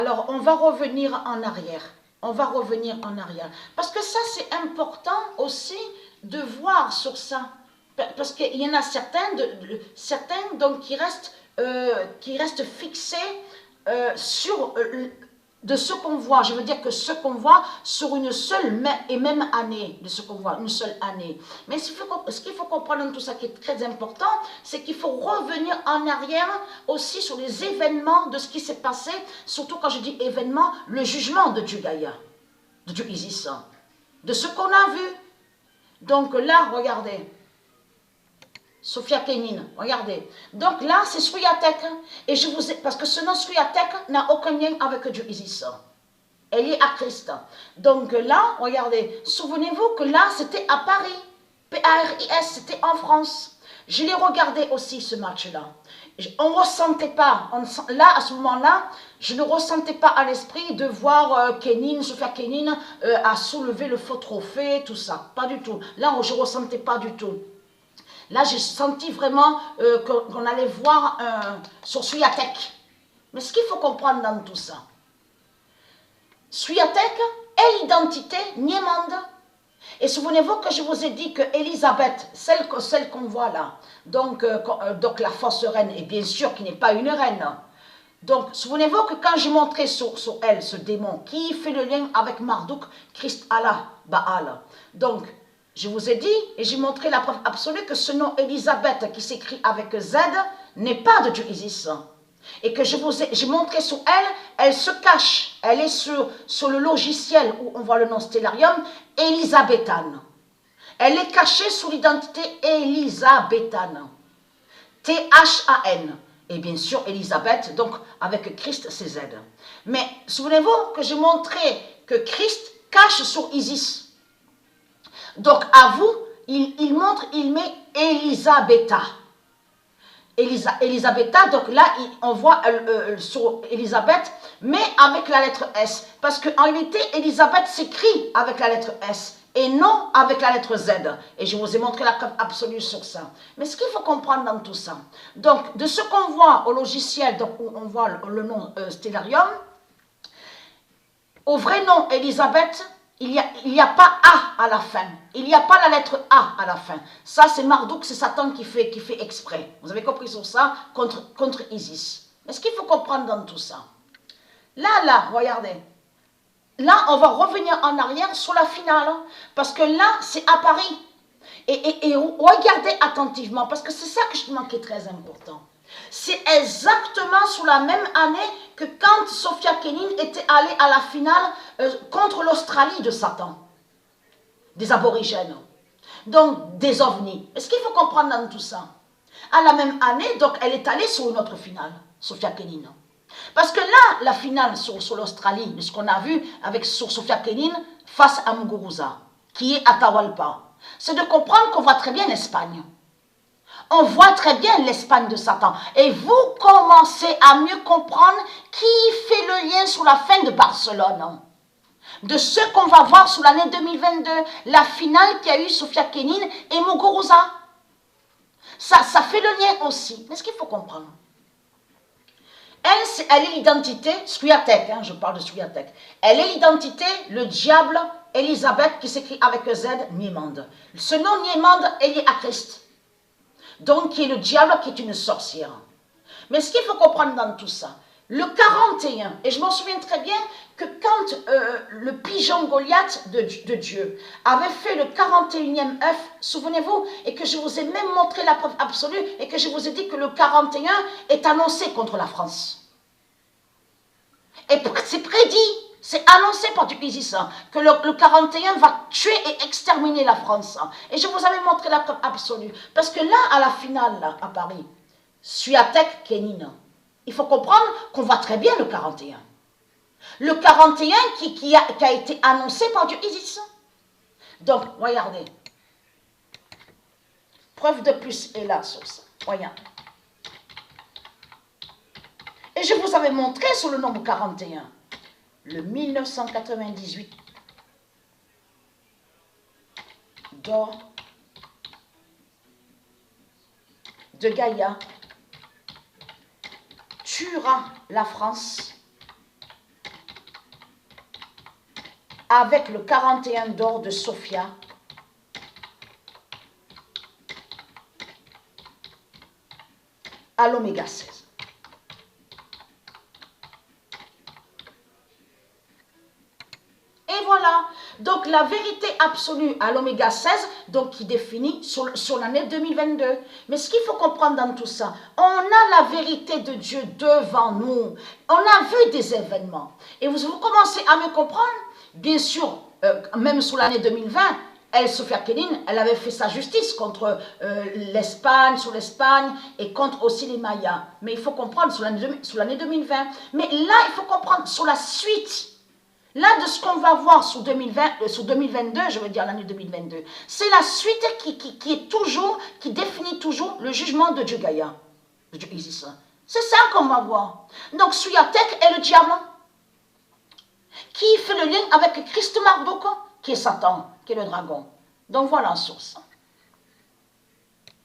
Alors, on va revenir en arrière. On va revenir en arrière. Parce que ça, c'est important aussi de voir sur ça. Parce qu'il y en a certains donc, qui restent fixés sur de ce qu'on voit. Je veux dire que ce qu'on voit sur une seule et même année, de ce qu'on voit, une seule année. Mais ce qu'il faut comprendre dans tout ça qui est très important, c'est qu'il faut revenir en arrière aussi sur les événements de ce qui s'est passé, surtout quand je dis événements, le jugement de Dieu Gaïa, de Dieu Isis, de ce qu'on a vu. Donc là, regardez, Sophia Kenin, regardez. Donc là, c'est Sriatek. Et je vous ai, parce que ce nom Sriatek n'a aucun lien avec Dieu Isis. Elle est à Christ. Donc là, regardez, souvenez-vous que là, c'était à Paris. P-A-R-I-S, c'était en France. Je l'ai regardé aussi, ce match-là. On ne ressentait pas, là, à ce moment-là, je ne ressentais pas à l'esprit de voir Kenin, Sophia Kenin, à soulever le faux trophée, tout ça. Pas du tout. Là, je ne ressentais pas du tout. Là, j'ai senti vraiment qu'on allait voir sur Swiatek. Mais ce qu'il faut comprendre dans tout ça, Swiatek est l'identité Niemande. Et souvenez-vous que je vous ai dit que Élisabeth, celle qu'on voit là, donc la fausse reine, et bien sûr qui n'est pas une reine. Donc, souvenez-vous que quand j'ai montré sur elle ce démon, qui fait le lien avec Marduk, Christ Allah, Baal. Donc, je vous ai dit, et j'ai montré la preuve absolue que ce nom Élisabeth qui s'écrit avec Z n'est pas de Dieu Isis. Et que j'ai montré sur elle, elle se cache. Elle est sur le logiciel où on voit le nom Stellarium, Élisabéthane. Elle est cachée sous l'identité Élisabéthane. T-H-A-N. Et bien sûr, Élisabeth, donc avec Christ, c'est Z. Mais souvenez-vous que j'ai montré que Christ cache sur Isis. Donc à vous, il met Elisabetta. Elisabetta, donc là, on voit sur Elisabeth, mais avec la lettre S. Parce qu'en réalité, Elisabeth s'écrit avec la lettre S et non avec la lettre Z. Et je vous ai montré la preuve absolue sur ça. Mais ce qu'il faut comprendre dans tout ça, donc de ce qu'on voit au logiciel, donc où on voit le nom Stellarium, au vrai nom Elisabeth, il n'y a pas A à la fin. Il n'y a pas la lettre A à la fin. Ça, c'est Marduk, c'est Satan qui fait exprès. Vous avez compris sur ça contre Isis. Mais ce qu'il faut comprendre dans tout ça, là, regardez. Là, on va revenir en arrière sur la finale. Parce que là, c'est à Paris. Et regardez attentivement, parce que c'est ça que je te manquais très important. C'est exactement sur la même année que quand Sophia Kenin était allée à la finale contre l'Australie de Satan, des aborigènes, donc des ovnis. Est-ce qu'il faut comprendre dans tout ça? À la même année, donc elle est allée sur une autre finale, Sophia Kenin. Parce que là, la finale sur l'Australie, ce qu'on a vu sur Sophia Kenin face à Muguruza, qui est Atahualpa, c'est de comprendre qu'on voit très bien l'Espagne. On voit très bien l'Espagne de Satan. Et vous commencez à mieux comprendre qui fait le lien sur la fin de Barcelone. De ce qu'on va voir sur l'année 2022. La finale qui a eu Sophia Kenin et Muguruza. Ça fait le lien aussi. Mais ce qu'il faut comprendre. Elle est l'identité, Swiatek, je parle de Swiatek. Elle est l'identité, le diable, Elisabeth, qui s'écrit avec Z, Niemande. Ce nom Niemande est lié à Christ. Donc, qui est le diable, qui est une sorcière. Mais ce qu'il faut comprendre dans tout ça, le 41, et je m'en souviens très bien que quand le pigeon Goliath de Dieu avait fait le 41e œuf, souvenez-vous, et que je vous ai même montré la preuve absolue, et que je vous ai dit que le 41 est annoncé contre la France. Et c'est prédit, c'est annoncé par du Isis, que le 41 va tuer et exterminer la France. Et je vous avais montré la preuve absolue. Parce que là, à la finale, là, à Paris, Swiatek Kenin, il faut comprendre qu'on voit très bien le 41. Le 41 qui a été annoncé par du Isis. Donc, regardez. Preuve de plus est là sur ça. Regardez. Et je vous avais montré sur le nombre 41. Le 1998 d'or de Gaïa tuera la France avec le 41 d'or de Sophia, à l'oméga 16. Et voilà, donc la vérité absolue à l'oméga 16, donc qui définit sur l'année 2022. Mais ce qu'il faut comprendre dans tout ça, on a la vérité de Dieu devant nous. On a vu des événements. Et vous commencez à me comprendre, bien sûr, même sous l'année 2020, Sophia Kenin, elle avait fait sa justice contre l'Espagne, sur l'Espagne et contre aussi les Mayas. Mais il faut comprendre sur l'année 2020. Mais là, il faut comprendre sur la suite. Là, de ce qu'on va voir sur 2022, je veux dire l'année 2022, c'est la suite qui définit toujours le jugement de Dieu Gaïa, de Dieu Isis. C'est ça qu'on va voir. Donc, Suyatek est le diamant, qui fait le lien avec Christ Marduk, qui est Satan, qui est le dragon. Donc, voilà en source.